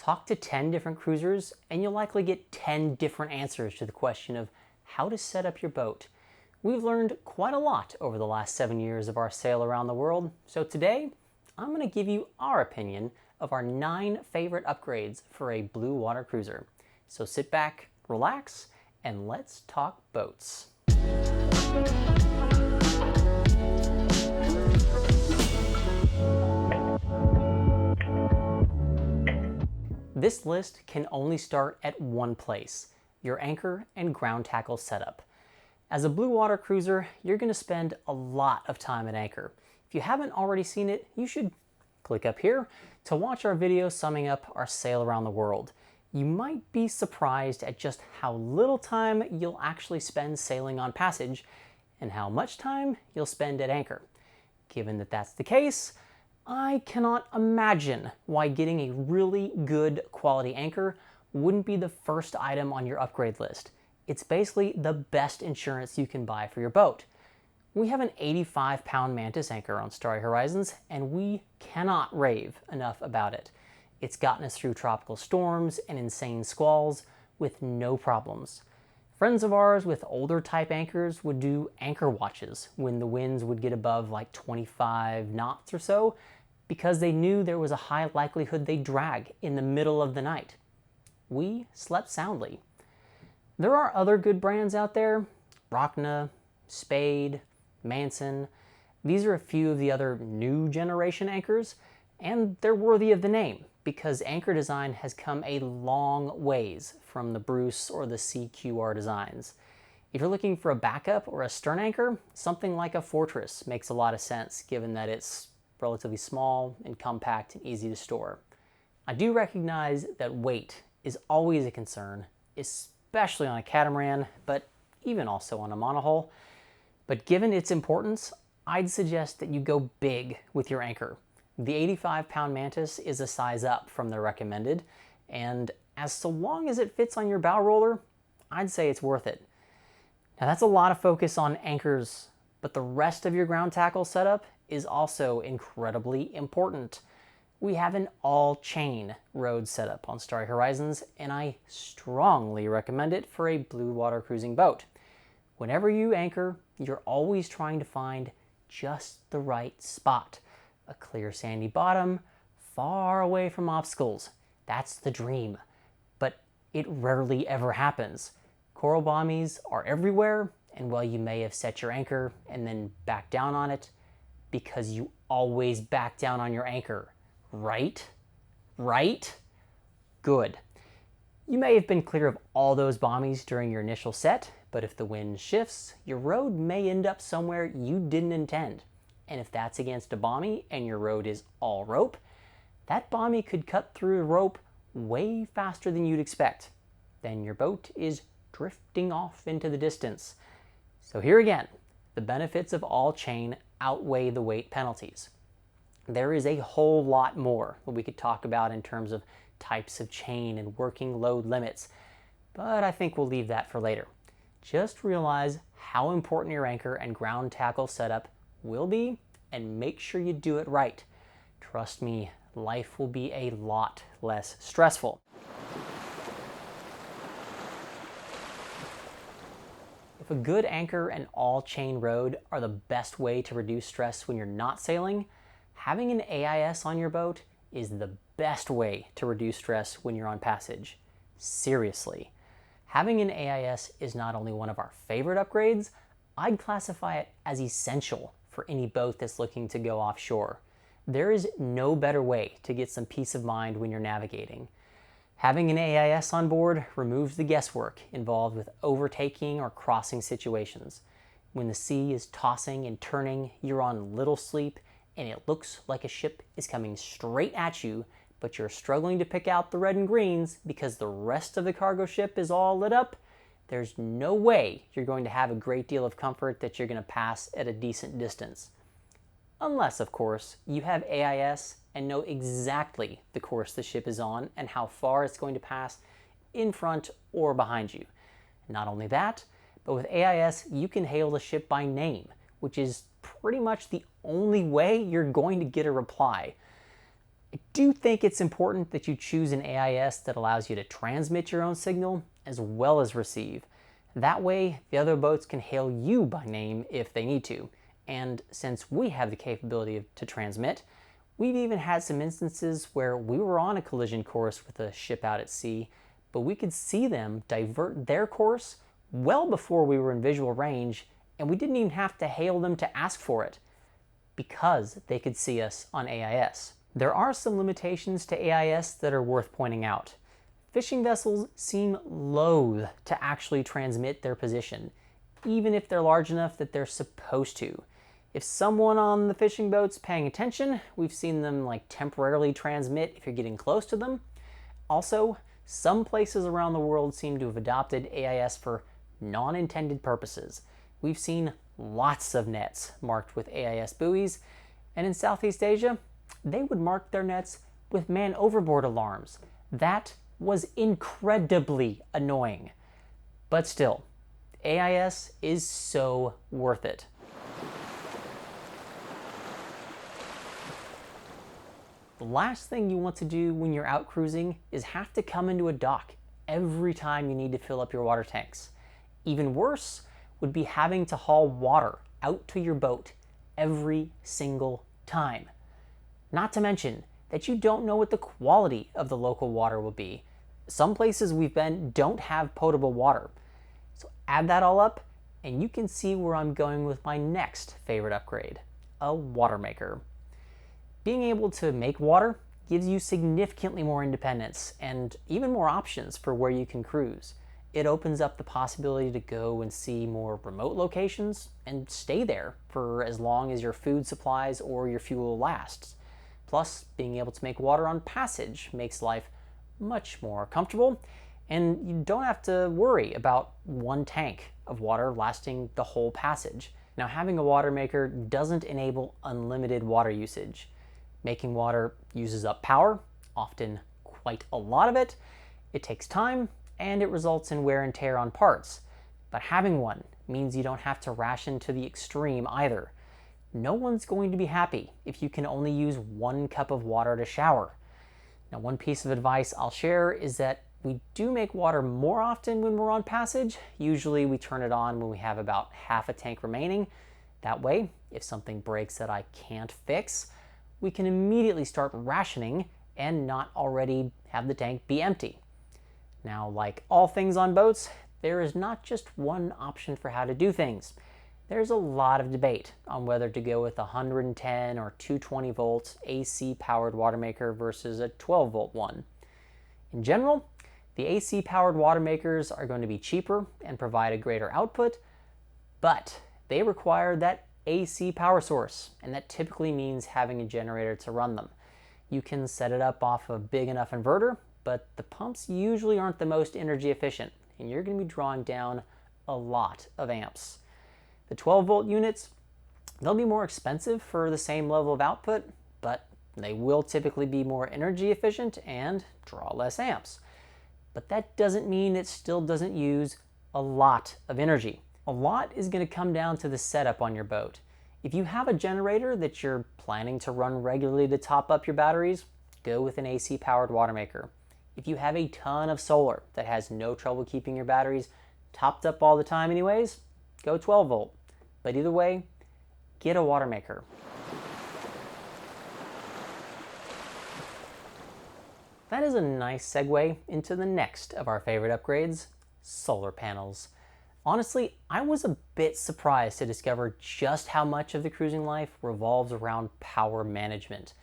Talk to 10 different cruisers and you'll likely get 10 different answers to the question of how to set up your boat. We've learned quite a lot over the last 7 years of our sail around the world, so today I'm going to give you our opinion of our 9 favorite upgrades for a blue water cruiser. So sit back, relax, and let's talk boats. This list can only start at one place, your anchor and ground tackle setup. As a blue water cruiser, you're going to spend a lot of time at anchor. If you haven't already seen it, you should click up here to watch our video summing up our sail around the world. You might be surprised at just how little time you'll actually spend sailing on passage and how much time you'll spend at anchor. Given that that's the case, I cannot imagine why getting a really good quality anchor wouldn't be the first item on your upgrade list. It's basically the best insurance you can buy for your boat. We have an 85-pound Mantis anchor on Starry Horizons, and we cannot rave enough about it. It's gotten us through tropical storms and insane squalls with no problems. Friends of ours with older type anchors would do anchor watches when the winds would get above like 25 knots or so, because they knew there was a high likelihood they'd drag in the middle of the night. We slept soundly. There are other good brands out there, Rockna, Spade, Manson. These are a few of the other new generation anchors, and they're worthy of the name because anchor design has come a long ways from the Bruce or the CQR designs. If you're looking for a backup or a stern anchor, something like a Fortress makes a lot of sense given that it's relatively small and compact and easy to store. I do recognize that weight is always a concern, especially on a catamaran, but even also on a monohull. But given its importance, I'd suggest that you go big with your anchor. The 85-pound Mantis is a size up from the recommended, and as so long as it fits on your bow roller, I'd say it's worth it. Now that's a lot of focus on anchors, but the rest of your ground tackle setup is also incredibly important. We have an all-chain rode setup on Starry Horizons, and I strongly recommend it for a blue water cruising boat. Whenever you anchor, you're always trying to find just the right spot. A clear sandy bottom, far away from obstacles. That's the dream. But it rarely ever happens. Coral bommies are everywhere, and while you may have set your anchor and then back down on it, because you always back down on your anchor, right? Right? Good. You may have been clear of all those bommies during your initial set, but if the wind shifts, your rode may end up somewhere you didn't intend. And if that's against a bommie and your rode is all rope, that bommie could cut through the rope way faster than you'd expect. Then your boat is drifting off into the distance. So here again, the benefits of all chain outweigh the weight penalties. There is a whole lot more that we could talk about in terms of types of chain and working load limits, but I think we'll leave that for later. Just realize how important your anchor and ground tackle setup will be, and make sure you do it right. Trust me, life will be a lot less stressful. If a good anchor and all-chain rode are the best way to reduce stress when you're not sailing, having an AIS on your boat is the best way to reduce stress when you're on passage. Seriously. Having an AIS is not only one of our favorite upgrades, I'd classify it as essential for any boat that's looking to go offshore. There is no better way to get some peace of mind when you're navigating. Having an AIS on board removes the guesswork involved with overtaking or crossing situations. When the sea is tossing and turning, you're on little sleep, and it looks like a ship is coming straight at you, but you're struggling to pick out the red and greens because the rest of the cargo ship is all lit up. There's no way you're going to have a great deal of comfort that you're going to pass at a decent distance. Unless, of course, you have AIS and know exactly the course the ship is on and how far it's going to pass in front or behind you. Not only that, but with AIS, you can hail the ship by name, which is pretty much the only way you're going to get a reply. I do think it's important that you choose an AIS that allows you to transmit your own signal as well as receive. That way, the other boats can hail you by name if they need to. And since we have the capability to transmit, we've even had some instances where we were on a collision course with a ship out at sea, but we could see them divert their course well before we were in visual range, and we didn't even have to hail them to ask for it, because they could see us on AIS. There are some limitations to AIS that are worth pointing out. Fishing vessels seem loath to actually transmit their position, even if they're large enough that they're supposed to. If someone on the fishing boat's paying attention, we've seen them temporarily transmit if you're getting close to them. Also, some places around the world seem to have adopted AIS for non-intended purposes. We've seen lots of nets marked with AIS buoys, and in Southeast Asia, they would mark their nets with man overboard alarms. That was incredibly annoying. But still, AIS is so worth it. The last thing you want to do when you're out cruising is have to come into a dock every time you need to fill up your water tanks. Even worse would be having to haul water out to your boat every single time. Not to mention that you don't know what the quality of the local water will be. Some places we've been don't have potable water. So add that all up and you can see where I'm going with my next favorite upgrade, a Watermaker. Being able to make water gives you significantly more independence and even more options for where you can cruise. It opens up the possibility to go and see more remote locations and stay there for as long as your food supplies or your fuel lasts. Plus, being able to make water on passage makes life much more comfortable, and you don't have to worry about one tank of water lasting the whole passage. Now, having a Watermaker doesn't enable unlimited water usage. Making water uses up power, often quite a lot of it. It takes time, and it results in wear and tear on parts. But having one means you don't have to ration to the extreme either. No one's going to be happy if you can only use 1 cup of water to shower. Now, one piece of advice I'll share is that we do make water more often when we're on passage. Usually we turn it on when we have about half a tank remaining. That way, if something breaks that I can't fix, we can immediately start rationing and not already have the tank be empty. Now, like all things on boats, there is not just one option for how to do things. There's a lot of debate on whether to go with a 110 or 220 volt AC powered Watermaker versus a 12 volt one. In general, the AC powered Watermakers are going to be cheaper and provide a greater output, but they require that AC power source, and that typically means having a generator to run them. You can set it up off a big enough inverter, but the pumps usually aren't the most energy efficient, and you're going to be drawing down a lot of amps. The 12 volt units, they'll be more expensive for the same level of output, but they will typically be more energy efficient and draw less amps. But that doesn't mean it still doesn't use a lot of energy. A lot is going to come down to the setup on your boat. If you have a generator that you're planning to run regularly to top up your batteries, go with an AC powered Watermaker. If you have a ton of solar that has no trouble keeping your batteries topped up all the time anyways, go 12 volt. But either way, get a Watermaker. That is a nice segue into the next of our favorite upgrades, solar panels. Honestly, I was a bit surprised to discover just how much of the cruising life revolves around power management,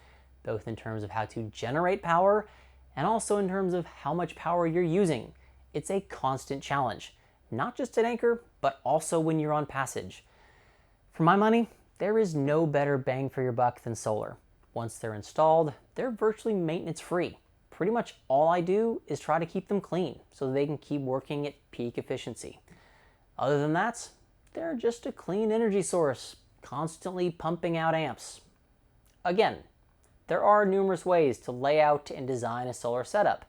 both in terms of how to generate power and also in terms of how much power you're using. It's a constant challenge, not just at anchor, but also when you're on passage. For my money, there is no better bang for your buck than solar. Once they're installed, they're virtually maintenance free. Pretty much all I do is try to keep them clean so they can keep working at peak efficiency. Other than that, they're just a clean energy source, constantly pumping out amps. Again, there are numerous ways to lay out and design a solar setup,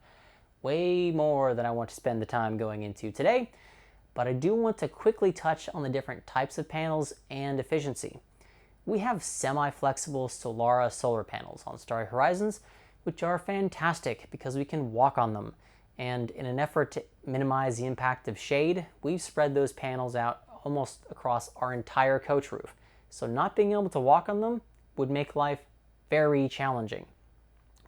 way more than I want to spend the time going into today, but I do want to quickly touch on the different types of panels and efficiency. We have semi-flexible Solara solar panels on Starry Horizons, which are fantastic because we can walk on them. And in an effort to minimize the impact of shade, we've spread those panels out almost across our entire coach roof. So not being able to walk on them would make life very challenging.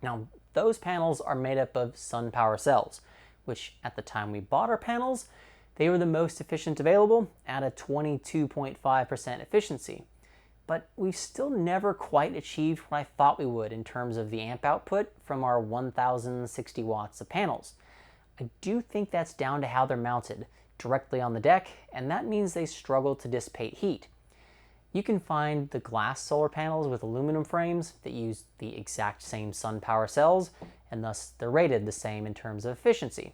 Now, those panels are made up of sun power cells, which at the time we bought our panels, they were the most efficient available at a 22.5% efficiency. But we've still never quite achieved what I thought we would in terms of the amp output from our 1060 watts of panels. I do think that's down to how they're mounted directly on the deck, and that means they struggle to dissipate heat. You can find the glass solar panels with aluminum frames that use the exact same sun power cells, and thus they're rated the same in terms of efficiency.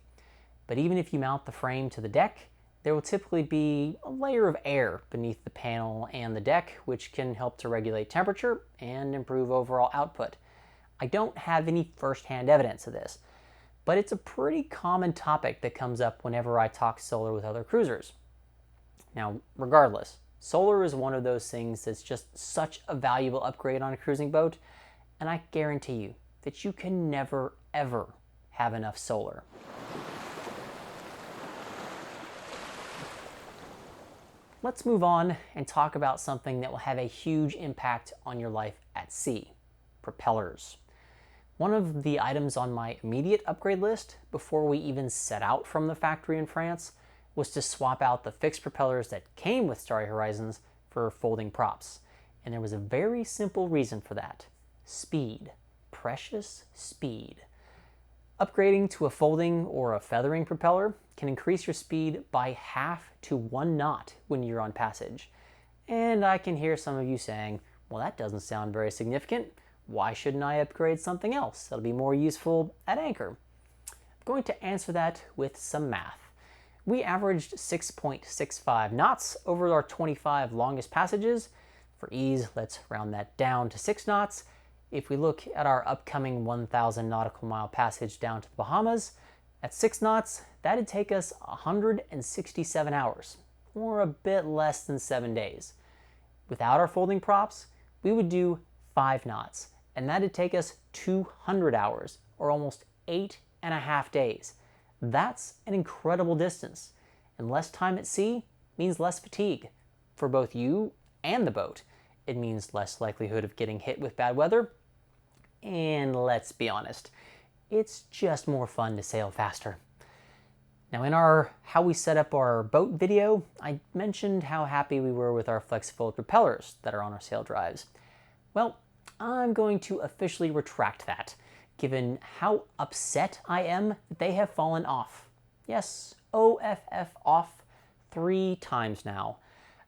But even if you mount the frame to the deck, there will typically be a layer of air beneath the panel and the deck, which can help to regulate temperature and improve overall output. I don't have any first-hand evidence of this, but it's a pretty common topic that comes up whenever I talk solar with other cruisers. Now, regardless, solar is one of those things that's just such a valuable upgrade on a cruising boat, and I guarantee you that you can never, ever have enough solar. Let's move on and talk about something that will have a huge impact on your life at sea: propellers. One of the items on my immediate upgrade list before we even set out from the factory in France was to swap out the fixed propellers that came with Starry Horizons for folding props. And there was a very simple reason for that: speed. Precious speed. Upgrading to a folding or a feathering propeller can increase your speed by half to 1 knot when you're on passage. And I can hear some of you saying, well, that doesn't sound very significant. Why shouldn't I upgrade something else that'll be more useful at anchor? I'm going to answer that with some math. We averaged 6.65 knots over our 25 longest passages. For ease, let's round that down to 6 knots. If we look at our upcoming 1,000 nautical mile passage down to the Bahamas, at 6 knots, that'd take us 167 hours, or a bit less than 7 days. Without our folding props, we would do 5 knots, and that'd take us 200 hours, or almost 8.5 days. That's an incredible distance, and less time at sea means less fatigue for both you and the boat. It means less likelihood of getting hit with bad weather, and let's be honest, it's just more fun to sail faster. Now, in our how we set up our boat video, I mentioned how happy we were with our flexible propellers that are on our sail drives. Well, I'm going to officially retract that, given how upset I am that they have fallen off. Yes, OFF off 3 times now.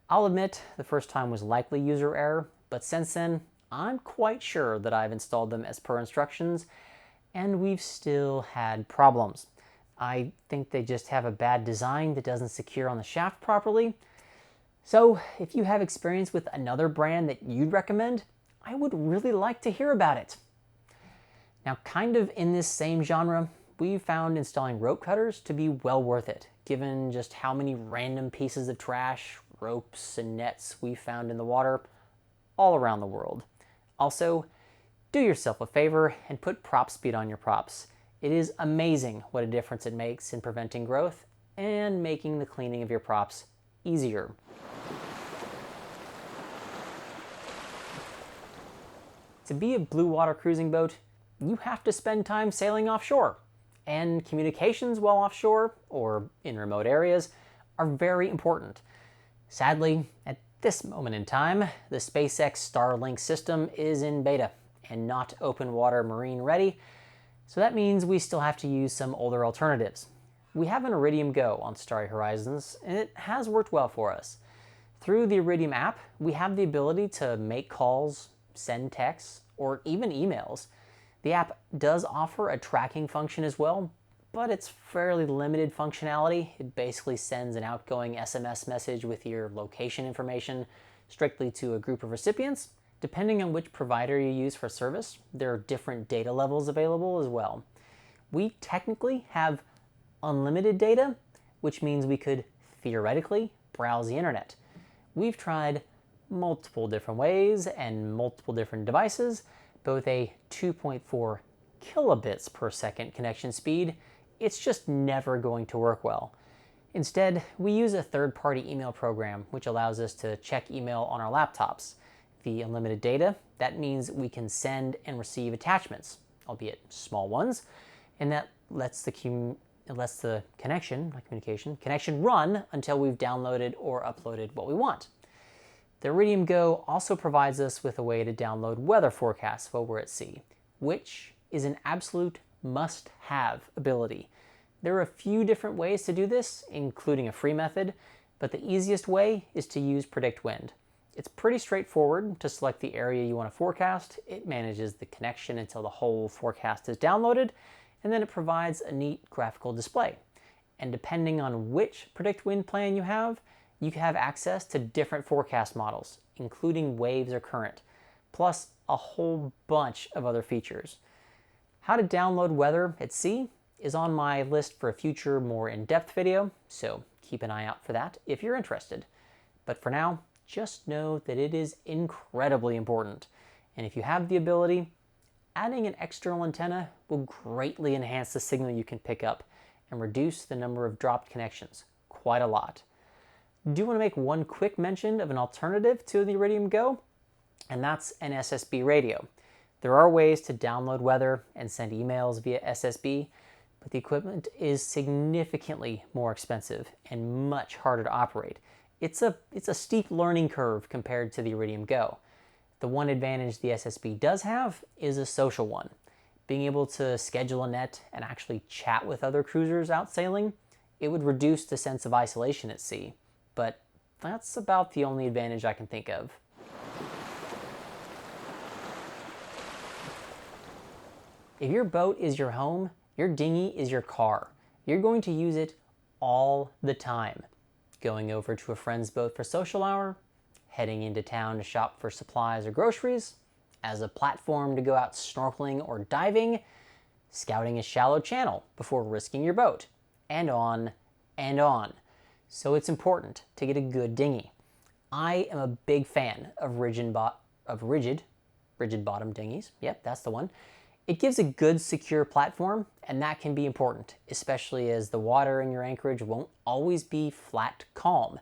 I'll admit the first time was likely user error, but since then, I'm quite sure that I've installed them as per instructions, and we've still had problems. I think they just have a bad design that doesn't secure on the shaft properly. So if you have experience with another brand that you'd recommend, I would really like to hear about it. Now, kind of in this same genre, we found installing rope cutters to be well worth it, given just how many random pieces of trash, ropes, and nets we found in the water all around the world. Also, do yourself a favor and put prop speed on your props. It is amazing what a difference it makes in preventing growth and making the cleaning of your props easier. To be a blue water cruising boat, you have to spend time sailing offshore, and communications while offshore or in remote areas are very important. Sadly, at this moment in time, the SpaceX Starlink system is in beta and not open water marine ready, so that means we still have to use some older alternatives. We have an IridiumGO on Starry Horizons, and it has worked well for us. Through the Iridium app, we have the ability to make calls, send texts, or even emails. The app does offer a tracking function as well, but it's fairly limited functionality. It basically sends an outgoing SMS message with your location information strictly to a group of recipients. Depending on which provider you use for service, there are different data levels available as well. We technically have unlimited data, which means we could theoretically browse the internet. We've tried multiple different ways and multiple different devices, both a 2.4 kilobits per second connection speed, it's just never going to work well. Instead, we use a third-party email program which allows us to check email on our laptops. The unlimited data, that means we can send and receive attachments, albeit small ones, and that lets the connection run until we've downloaded or uploaded what we want. The IridiumGO also provides us with a way to download weather forecasts while we're at sea, which is an absolute must-have ability. There are a few different ways to do this, including a free method, but the easiest way is to use Predict Wind. It's pretty straightforward to select the area you want to forecast. It manages the connection until the whole forecast is downloaded, and then it provides a neat graphical display. And depending on which Predict Wind plan you have access to different forecast models, including waves or current, plus a whole bunch of other features. How to download weather at sea is on my list for a future, more in-depth video, so keep an eye out for that if you're interested. But for now, just know that it is incredibly important, and if you have the ability, adding an external antenna will greatly enhance the signal you can pick up and reduce the number of dropped connections quite a lot. I do want to make one quick mention of an alternative to the IridiumGO, and that's an SSB radio. There are ways to download weather and send emails via SSB, but the equipment is significantly more expensive and much harder to operate. It's a steep learning curve compared to the IridiumGO. The one advantage the SSB does have is a social one. Being able to schedule a net and actually chat with other cruisers out sailing, it would reduce the sense of isolation at sea, but that's about the only advantage I can think of. If your boat is your home, your dinghy is your car. You're going to use it all the time. Going over to a friend's boat for social hour, heading into town to shop for supplies or groceries, as a platform to go out snorkeling or diving, scouting a shallow channel before risking your boat, and on and on. So it's important to get a good dinghy. I am a big fan of rigid bottom dinghies. Yep, that's the one. It gives a good, secure platform, and that can be important, especially as the water in your anchorage won't always be flat calm.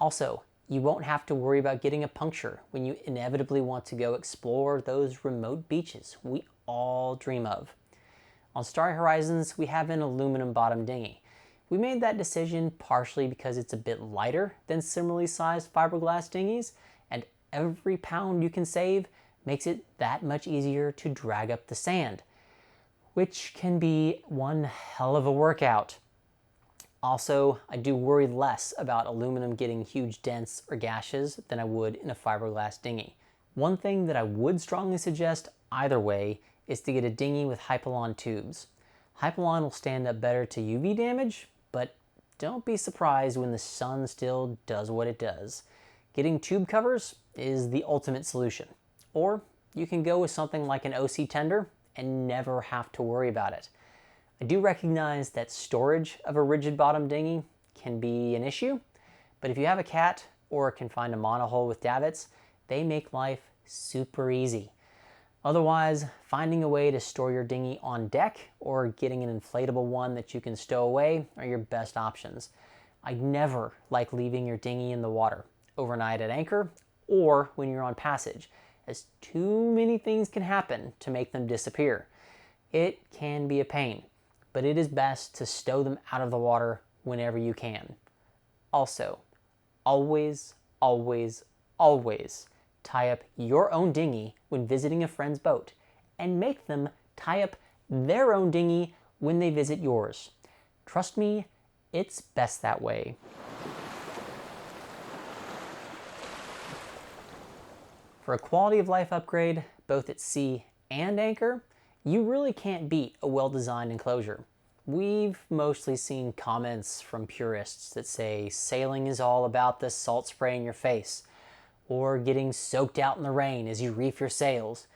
Also, you won't have to worry about getting a puncture when you inevitably want to go explore those remote beaches we all dream of. On Starry Horizons, we have an aluminum bottom dinghy. We made that decision partially because it's a bit lighter than similarly sized fiberglass dinghies, and every pound you can save makes it that much easier to drag up the sand, which can be one hell of a workout. Also, I do worry less about aluminum getting huge dents or gashes than I would in a fiberglass dinghy. One thing that I would strongly suggest either way is to get a dinghy with Hypalon tubes. Hypalon will stand up better to UV damage, but don't be surprised when the sun still does what it does. Getting tube covers is the ultimate solution. Or you can go with something like an OC tender and never have to worry about it. I do recognize that storage of a rigid bottom dinghy can be an issue, but if you have a cat or can find a monohull with davits, they make life super easy. Otherwise, finding a way to store your dinghy on deck or getting an inflatable one that you can stow away are your best options. I never like leaving your dinghy in the water overnight at anchor or when you're on passage, as too many things can happen to make them disappear. It can be a pain, but it is best to stow them out of the water whenever you can. Also, always, always, always tie up your own dinghy when visiting a friend's boat, and make them tie up their own dinghy when they visit yours. Trust me, it's best that way. For a quality of life upgrade, both at sea and anchor, you really can't beat a well-designed enclosure. We've mostly seen comments from purists that say sailing is all about the salt spray in your face, or getting soaked out in the rain as you reef your sails.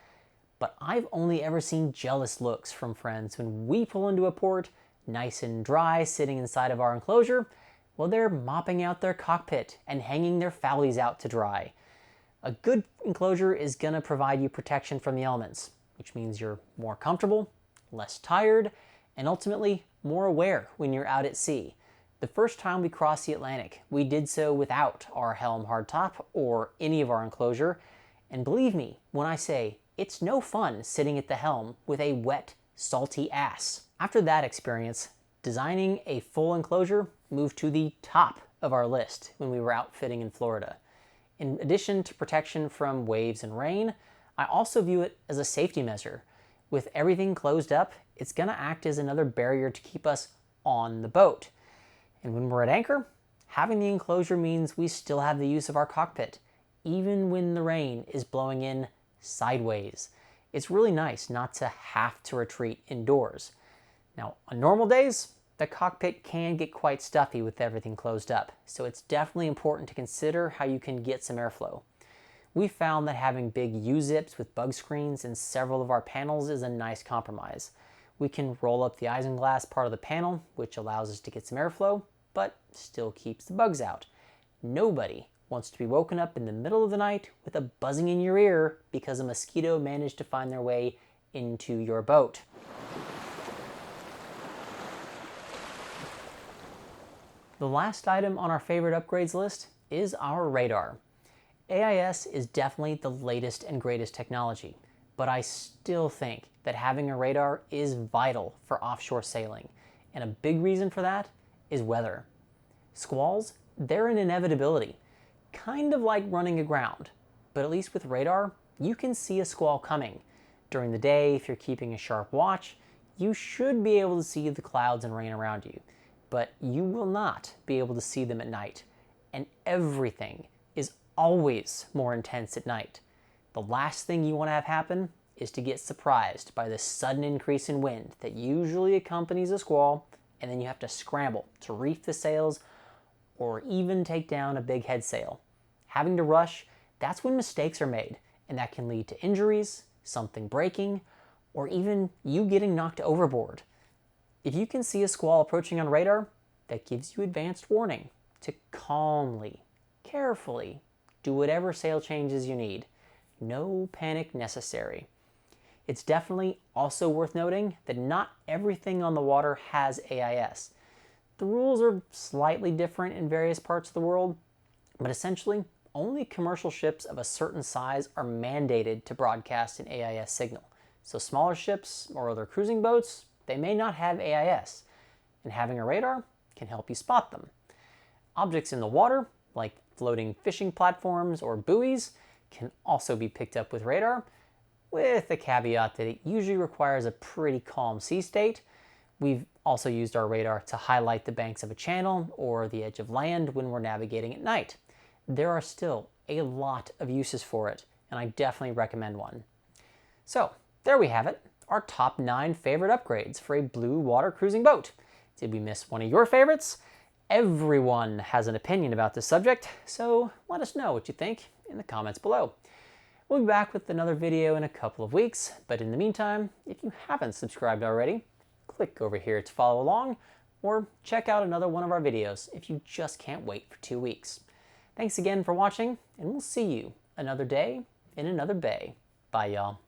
But I've only ever seen jealous looks from friends when we pull into a port, nice and dry, sitting inside of our enclosure, while they're mopping out their cockpit and hanging their foulies out to dry. A good enclosure is going to provide you protection from the elements, which means you're more comfortable less tired, and ultimately more aware when you're out at sea. The first time we crossed the Atlantic, we did so without our helm hardtop or any of our enclosure, and believe me when I say it's no fun sitting at the helm with a wet, salty ass. After that experience, designing a full enclosure moved to the top of our list when we were outfitting in Florida. In addition to protection from waves and rain, I also view it as a safety measure. With everything closed up, it's going to act as another barrier to keep us on the boat. And when we're at anchor, having the enclosure means we still have the use of our cockpit, even when the rain is blowing in sideways. It's really nice not to have to retreat indoors. Now, on normal days, the cockpit can get quite stuffy with everything closed up, so it's definitely important to consider how you can get some airflow. We found that having big U-zips with bug screens in several of our panels is a nice compromise. We can roll up the isinglass part of the panel, which allows us to get some airflow, but still keeps the bugs out. Nobody wants to be woken up in the middle of the night with a buzzing in your ear because a mosquito managed to find their way into your boat. The last item on our favorite upgrades list is our radar. AIS is definitely the latest and greatest technology, but I still think that having a radar is vital for offshore sailing, and a big reason for that is weather. Squalls, they're an inevitability, kind of like running aground, but at least with radar, you can see a squall coming. During the day, if you're keeping a sharp watch, you should be able to see the clouds and rain around you, but you will not be able to see them at night, and everything is always more intense at night. The last thing you want to have happen is to get surprised by the sudden increase in wind that usually accompanies a squall, and then you have to scramble to reef the sails or even take down a big head sail. Having to rush, that's when mistakes are made, and that can lead to injuries, something breaking, or even you getting knocked overboard. If you can see a squall approaching on radar, that gives you advanced warning to calmly, carefully do whatever sail changes you need. No panic necessary. It's definitely also worth noting that not everything on the water has AIS. The rules are slightly different in various parts of the world, but essentially only commercial ships of a certain size are mandated to broadcast an AIS signal. So smaller ships or other cruising boats, they may not have AIS, and having a radar can help you spot them. Objects in the water, like floating fishing platforms or buoys, can also be picked up with radar, with the caveat that it usually requires a pretty calm sea state. We've also used our radar to highlight the banks of a channel or the edge of land when we're navigating at night. There are still a lot of uses for it, and I definitely recommend one. So, there we have it, our top 9 favorite upgrades for a blue water cruising boat. Did we miss one of your favorites? Everyone has an opinion about this subject, so let us know what you think in the comments below. We'll be back with another video in a couple of weeks, but in the meantime, if you haven't subscribed already, click over here to follow along, or check out another one of our videos if you just can't wait for 2 weeks. Thanks again for watching, and we'll see you another day in another bay. Bye, y'all.